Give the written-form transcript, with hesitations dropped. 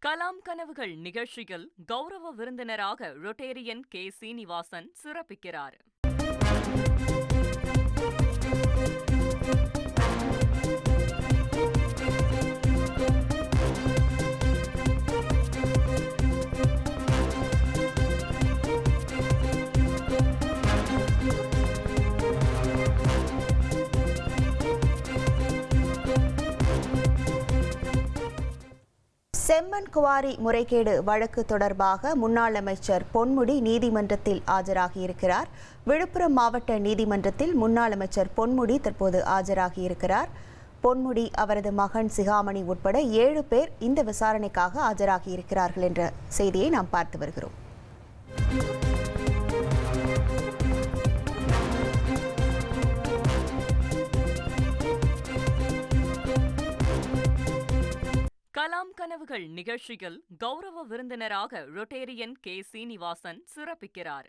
கலாம் கனவுகள் நிகழ்ச்சியில் கௌரவ விருந்தினராக ரொட்டேரியன் கே. சீனிவாசன் சிறப்பிக்கிறார். செம்மண் குவாரி முறைகேடு வழக்கு தொடர்பாக முன்னாள் அமைச்சர் பொன்முடி நீதிமன்றத்தில் ஆஜராகியிருக்கிறார். விழுப்புரம் மாவட்ட நீதிமன்றத்தில் முன்னாள் அமைச்சர் பொன்முடி தற்போது ஆஜராகியிருக்கிறார். பொன்முடி, அவரது மகன் சிகாமணி உட்பட 7 பேர் இந்த விசாரணைக்காக ஆஜராகியிருக்கிறார்கள் என்ற செய்தியை நாம் பார்த்து வருகிறோம். கலாம் கனவுகள் நிகழ்ச்சியில் கௌரவ விருந்தினராக ரொட்டேரியன் கே. சீனிவாசன் சிறப்பிக்கிறார்.